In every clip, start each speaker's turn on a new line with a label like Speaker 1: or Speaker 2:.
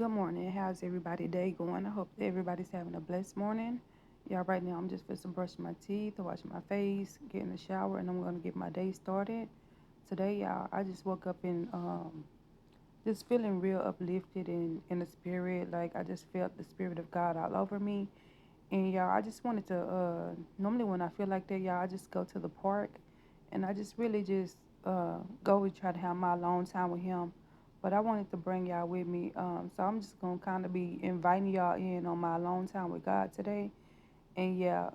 Speaker 1: Good morning. How's everybody day going? I hope everybody's having a blessed morning. Yeah, right now I'm just fixing to brush my teeth, wash my face, get in the shower, and I'm gonna get my day started. Today, y'all, I just woke up and just feeling real uplifted in the spirit. Like I just felt the spirit of God all over me. And y'all, I just wanted to normally when I feel like that, y'all, I just go to the park and I just really just go and try to have my alone time with him. But I wanted to bring y'all with me. So I'm just gonna kind of be inviting y'all in on my alone time with God today. And yeah,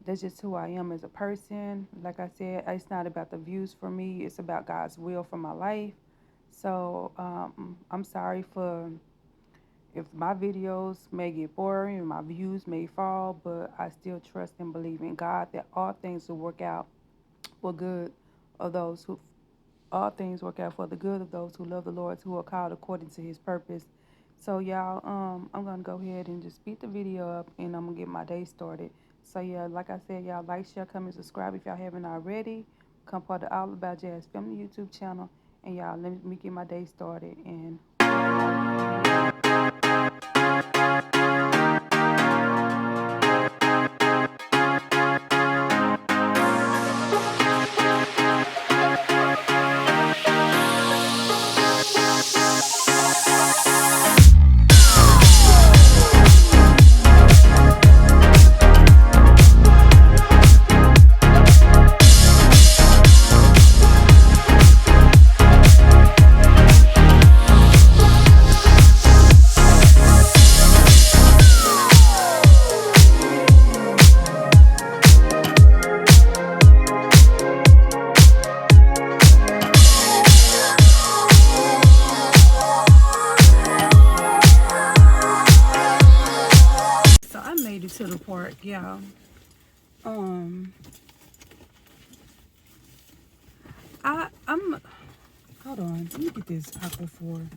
Speaker 1: that's just who I am as a person. Like I said, it's not about the views for me. It's about God's will for my life. So I'm sorry for if my videos may get boring and my views may fall, but I still trust and believe in God that all things will work out for good of those who all things work out for the good of those who love the Lord, who are called according to his purpose. So y'all, I'm gonna go ahead and just speed the video up and I'm gonna get my day started. So yeah, like I said, y'all like, share, comment, subscribe if y'all haven't already. Become part of All About Jazz Family YouTube channel. And y'all, let me get my day started and so I made it to the park, y'all. Um I'm hold on, let me get this Aquaphor.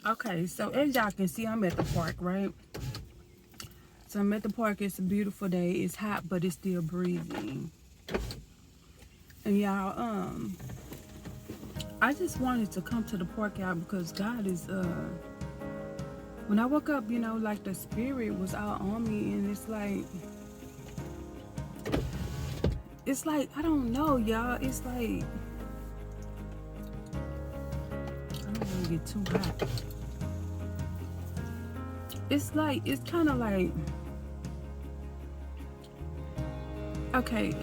Speaker 1: Okay, so as y'all can see, I'm at the park, right? So I'm at the park. It's a beautiful day. It's hot, but it's still breezy. And y'all, I just wanted to come to the park, y'all, because God is, when I woke up, like the spirit was all on me, and it's like, I don't know, y'all. It's like, I don't want to get too hot. It's like, it's kind of like, okay,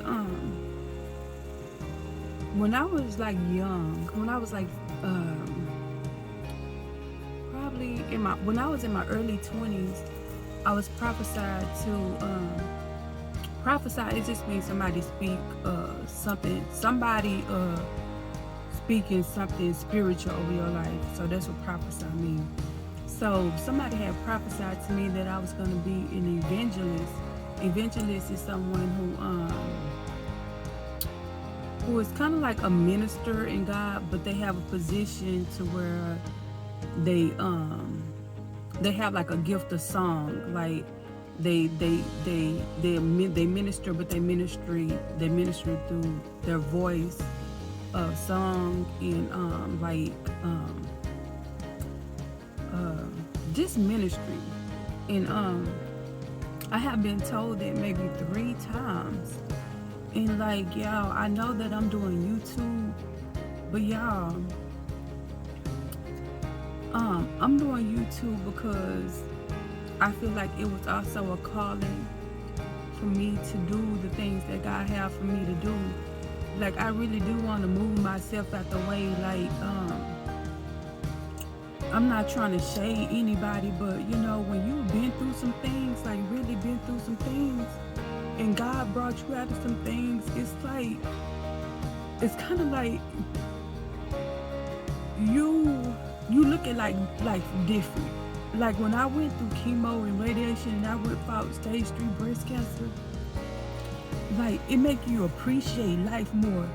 Speaker 1: when I was like young, when I was like, probably when I was in my early 20s, I was prophesied to, prophesy, it just means somebody speak somebody speaking something spiritual over your life. So that's what prophesy means. So somebody had prophesied to me that I was going to be an evangelist. Evangelist is someone who is kind of like a minister in God, but they have a position to where they have like a gift of song. Like they minister, but they ministry through their voice of song and just ministry. And I have been told that maybe 3 times. And like, y'all, I know that I'm doing YouTube, but y'all, I'm doing YouTube because I feel like it was also a calling for me to do the things that God have for me to do. Like I really do want to move myself out the way. Like I'm not trying to shade anybody, but you know, when you've been through some things, like really been through some things, and God brought you out of some things, it's like, it's kind of like you look at like life different. Like when I went through chemo and radiation, and I went out stage 3 breast cancer, like it makes you appreciate life more,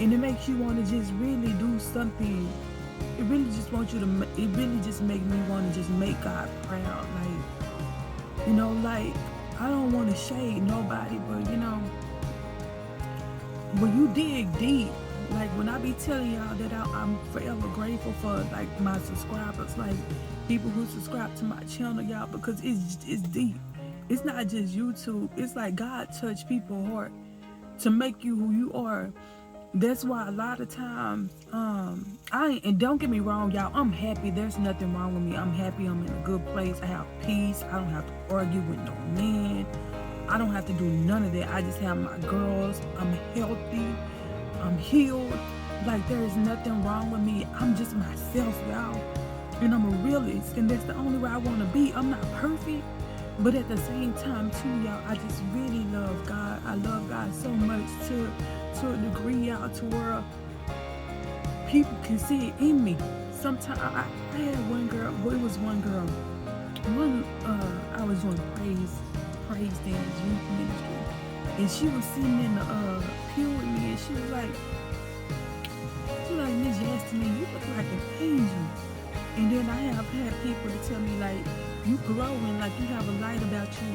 Speaker 1: and it makes you want to just really do something. It really just wants you to. It really just makes me want to just make God proud. Like, you know, like I don't want to shade nobody, but you know, when you dig deep, like when I be telling y'all that I'm forever grateful for like my subscribers, like people who subscribe to my channel, y'all, because it's deep. It's not just YouTube. It's like God touched people's heart to make you who you are. That's why a lot of times, and don't get me wrong, y'all, I'm happy. There's nothing wrong with me. I'm happy. I'm in a good place. I have peace. I don't have to argue with no man. I don't have to do none of that. I just have my girls. I'm healthy. I'm healed. Like there is nothing wrong with me. I'm just myself, y'all. And I'm a realist. And that's the only way I want to be. I'm not perfect. But at the same time, too, y'all, I just really love God. I love God so much to a degree, y'all, to where people can see it in me. Sometimes I had one girl. Well, it was one girl. I was doing praise dance, youth ministry, and she was sitting in the pew with me, and she was like, Miss Yasmin, you look like an angel. And then I have had people to tell me like, you glowing, like you have a light about you.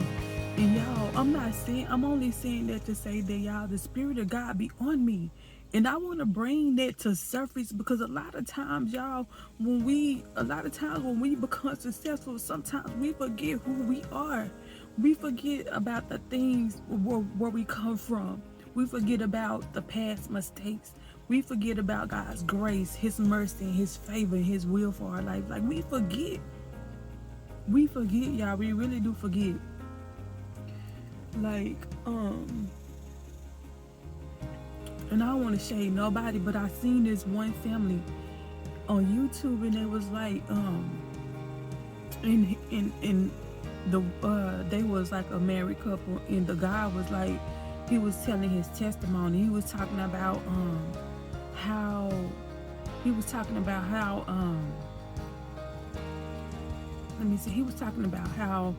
Speaker 1: And y'all, I'm only saying that to say that y'all, the Spirit of God be on me. And I want to bring that to surface because a lot of times, y'all, when we become successful, sometimes we forget who we are. We forget about the things where we come from. We forget about the past mistakes. We forget about God's grace, His mercy, His favor, His will for our life. Like we forget. We forget, y'all. We really do forget. Like, and I don't want to shade nobody, but I seen this one family on YouTube, and it was like, in the they was like a married couple, and the guy was like, he was telling his testimony. He was talking about how let me see. He was talking about how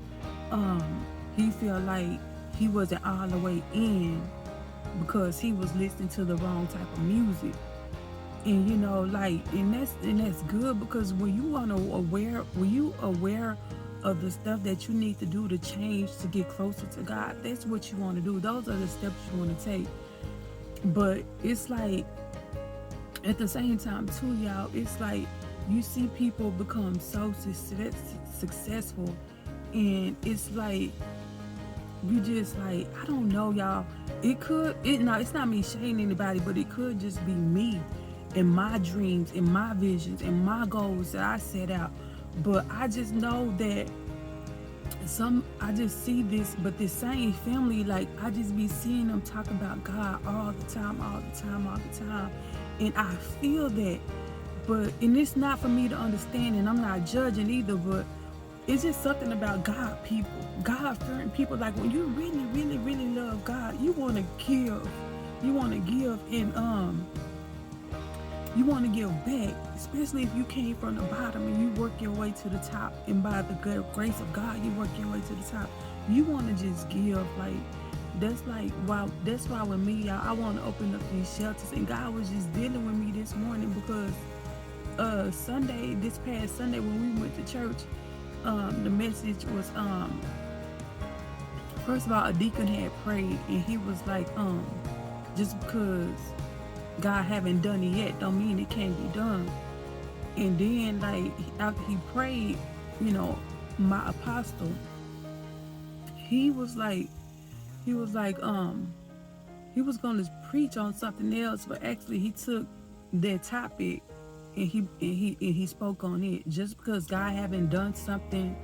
Speaker 1: he felt like he wasn't all the way in because he was listening to the wrong type of music. And you know, like, and that's good, because when you aware of the stuff that you need to do to change to get closer to God, that's what you want to do. Those are the steps you want to take. But it's like at the same time too, y'all, it's like you see people become so successful, and it's like you just like, I don't know, y'all. It's not me shading anybody, but it could just be me and my dreams and my visions and my goals that I set out. But I just know that I just see this, but this same family, like I just be seeing them talk about God all the time. And I feel that, and it's not for me to understand, and I'm not judging either, but it's just something about God people, God-fearing people. Like when you really, really, really love God, you want to give, and you want to give back, especially if you came from the bottom and you work your way to the top, and by the grace of God, you work your way to the top. You want to just give. That's why with me, y'all, I want to open up these shelters, and God was just dealing with me this morning because this past Sunday when we went to church, the message was, first of all, a deacon had prayed, and he was like, just because God haven't done it yet don't mean it can't be done. And then like after he prayed, you know, my apostle, he was gonna preach on something else, but actually he took that topic and he spoke on it. Just because God haven't done something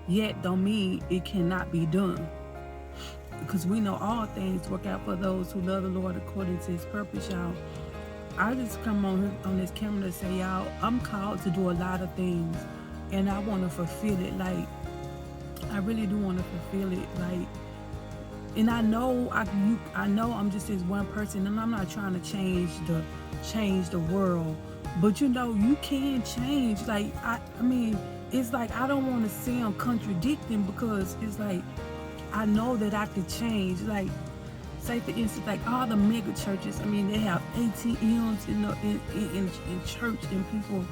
Speaker 1: yet don't mean it cannot be done. because we know all things work out for those who love the Lord according to his purpose, y'all. I just come on this camera to say, y'all, I'm called to do a lot of things, and I want to fulfill it. Like, I really do want to fulfill it. Like, and I know I know I'm just this one person, and I'm not trying to change the world, but you can change. Like, I mean, it's like I don't want to sound contradicting, because it's like I know that I could change. Like, say for instance, like all the mega churches. I mean, they have ATMs in church, and people,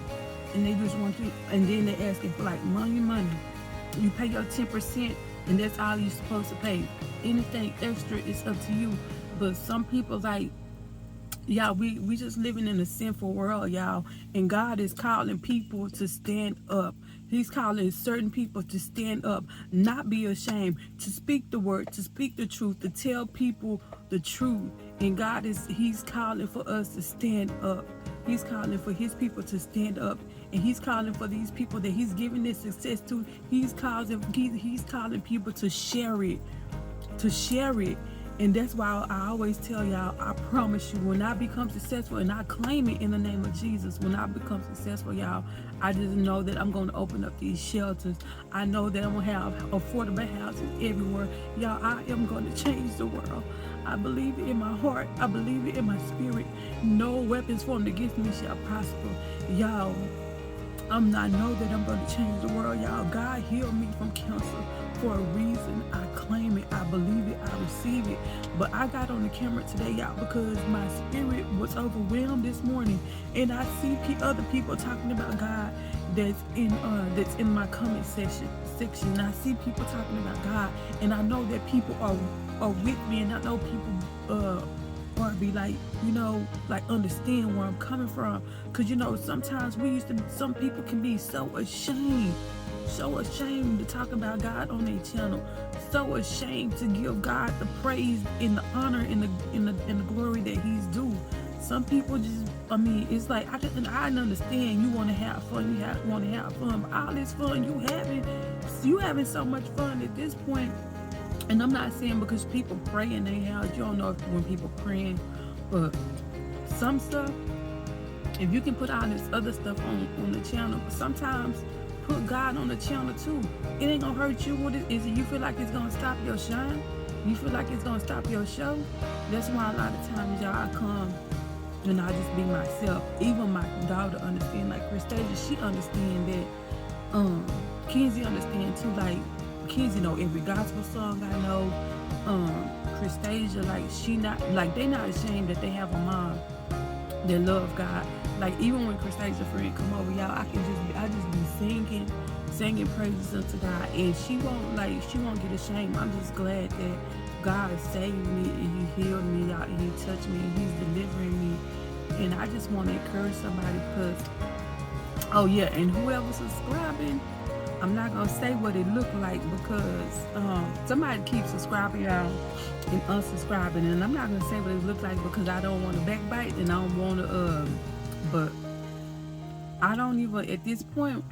Speaker 1: and they just want you, and then they're asking for like money. You pay your 10%, and that's all you're supposed to pay. Anything extra is up to you. But some people, like, y'all, we just living in a sinful world, y'all, and God is calling people to stand up. He's calling certain people to stand up, not be ashamed, to speak the word, to speak the truth, to tell people the truth. And he's calling for us to stand up. He's calling for his people to stand up, and he's calling for these people that he's giving this success to. He's calling people to share it, And that's why I always tell y'all, I promise you, when I become successful, and I claim it in the name of Jesus, when I become successful, y'all, I just know that I'm going to open up these shelters. I know that I'm going to have affordable housing everywhere. Y'all, I am going to change the world. I believe it in my heart. I believe it in my spirit. No weapons formed against me shall prosper. Y'all, I know that I'm going to change the world, y'all. God healed me from cancer for a reason. I claim it. I believe it. I receive it. But I got on the camera today, y'all, because my spirit was overwhelmed this morning, and I see other people talking about God that's in my comment section. And I see people talking about God, and I know that people are with me, and I know people or be like, like understand where I'm coming from. Because, sometimes some people can be so ashamed to talk about God on their channel, so ashamed to give God the praise and the honor and the glory that he's due. Some people just, it's like, I understand you want to have fun, but all this fun you having so much fun at this point. And I'm not saying because people pray in their house, you don't know when people praying, but some stuff, if you can put all this other stuff on the channel, but sometimes put God on the channel too. It ain't gonna hurt you. What is it? You feel like it's gonna stop your shine? You feel like it's gonna stop your show? That's why a lot of times, y'all, I come and I just be myself. Even my daughter understand, like Christasia, she understand that. Kenzie understand too, like Kenzie know every gospel song I know. Christasia, like they not ashamed that they have a mom that love God. Like even when Christasia friend come over, y'all, I just be singing praises unto God, and she won't get ashamed. I'm just glad that God saved me, and he healed me, y'all, and he touched me, and he's delivering me. And I just want to encourage somebody, because and whoever's subscribing, I'm not gonna say what it looked like, because somebody keeps subscribing, y'all, and unsubscribing, and I'm not gonna say what it looked like because I don't want to backbite, and I don't want to but I don't even, at this point,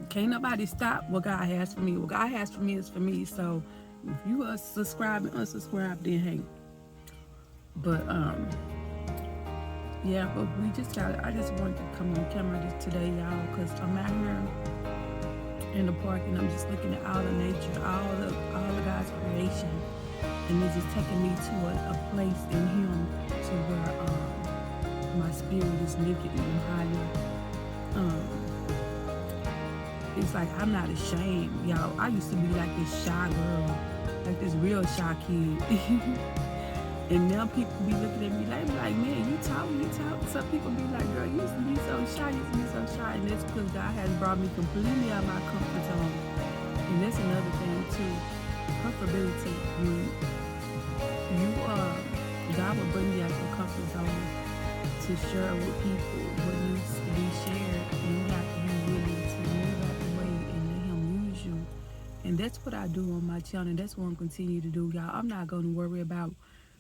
Speaker 1: can't nobody stop what God has for me. What God has for me is for me. So if you are subscribing, unsubscribe, then hey. But yeah, but I just wanted to come on camera today, y'all, because I'm out here in the park, and I'm just looking at all the nature, all of God's creation, and it's just taking me to a place in him to where my spirit is lifted even higher. It's like I'm not ashamed, y'all. I used to be like this shy girl, like this real shy kid. And now people be looking at me like, man, you talk. Some people be like, girl, you used to be so shy, And that's because God has brought me completely out of my comfort zone. And that's another thing too, comfortability. God will bring you out of your comfort zone to share with people what needs to be shared. And you have to be willing to move out the way and let him use you. And that's what I do on my channel. And that's what I'm continue to do, y'all. I'm not going to worry about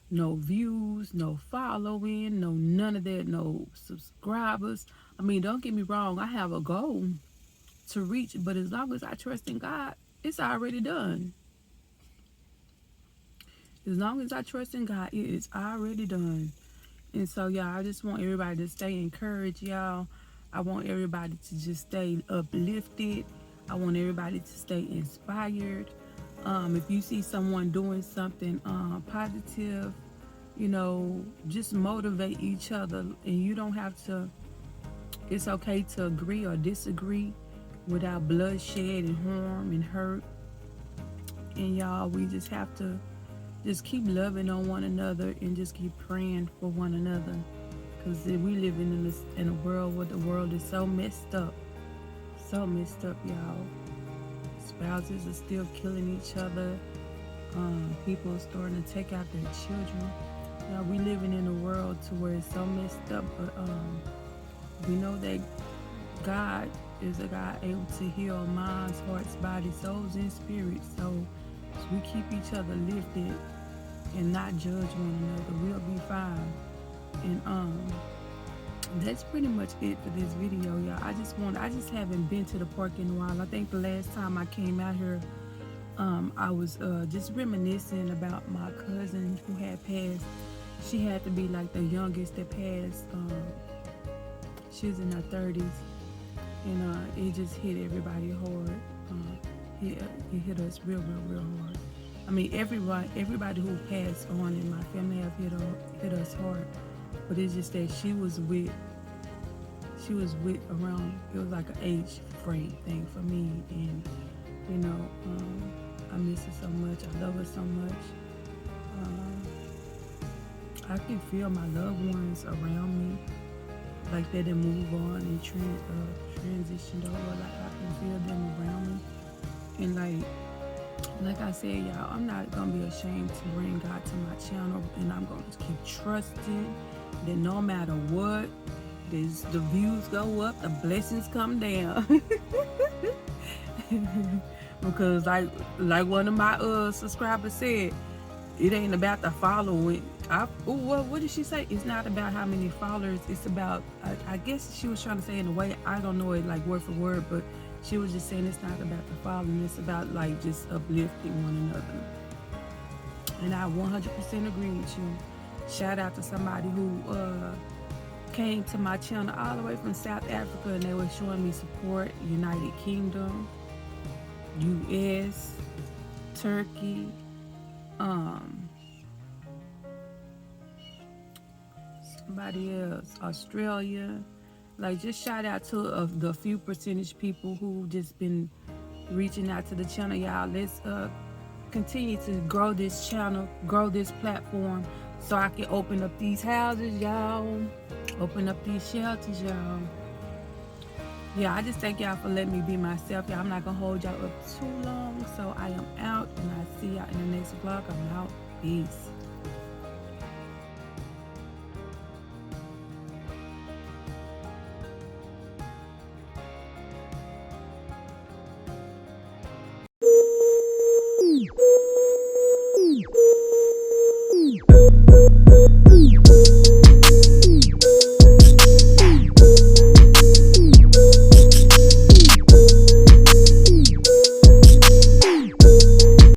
Speaker 1: no views, no following, no none of that, no subscribers. Don't get me wrong, I have a goal to reach, but as long as I trust in God, it's already done. As long as I trust in God, it is already done. And so, y'all, I just want everybody to stay encouraged, y'all. I want everybody to just stay uplifted. I want everybody to stay inspired. If you see someone doing something positive, you know, just motivate each other. And you don't have to, it's okay to agree or disagree without bloodshed and harm and hurt. And y'all, we just have to just keep loving on one another and just keep praying for one another. Because we live in a world where the world is so messed up. So messed up, y'all. Spouses are still killing each other. People are starting to take out their children. Now we living in a world to where it's so messed up, but we know that God is a God able to heal minds, hearts, bodies, souls, and spirits. So as we keep each other lifted and not judge one another, we'll be fine. And that's pretty much it for this video, y'all. I just haven't been to the park in a while. I think the last time I came out here, I was just reminiscing about my cousin who had passed. She had to be like the youngest that passed. She was in her 30s, and it just hit everybody hard. It hit us real hard. I mean, everybody who passed on in my family have hit us hard. But it's just that she was with around, it was like an age frame thing for me. And, you know, I miss her so much. I love her so much. I can feel my loved ones around me, like they done move on and transitioned over. Like I can feel them around me. And like I said, y'all, I'm not gonna be ashamed to bring God to my channel, and I'm gonna keep trusting that no matter what, the views go up, the blessings come down. Because like one of my subscribers said, it ain't about the following. What did she say? It's not about how many followers. It's about, I guess she was trying to say in a way, I don't know it like word for word, but she was just saying it's not about the following. It's about like just uplifting one another. And I 100% agree with you. Shout out to somebody who came to my channel all the way from South Africa, and they were showing me support. United Kingdom, US, Turkey, somebody else, Australia. Like, just shout out to the few percentage people who just been reaching out to the channel, y'all. Let's continue to grow this channel, grow this platform, so I can open up these houses, y'all. Open up these shelters, y'all. Yeah, I just thank y'all for letting me be myself, y'all. I'm not gonna hold y'all up too long, so I am out, and I see y'all in the next vlog. I'm out. Peace.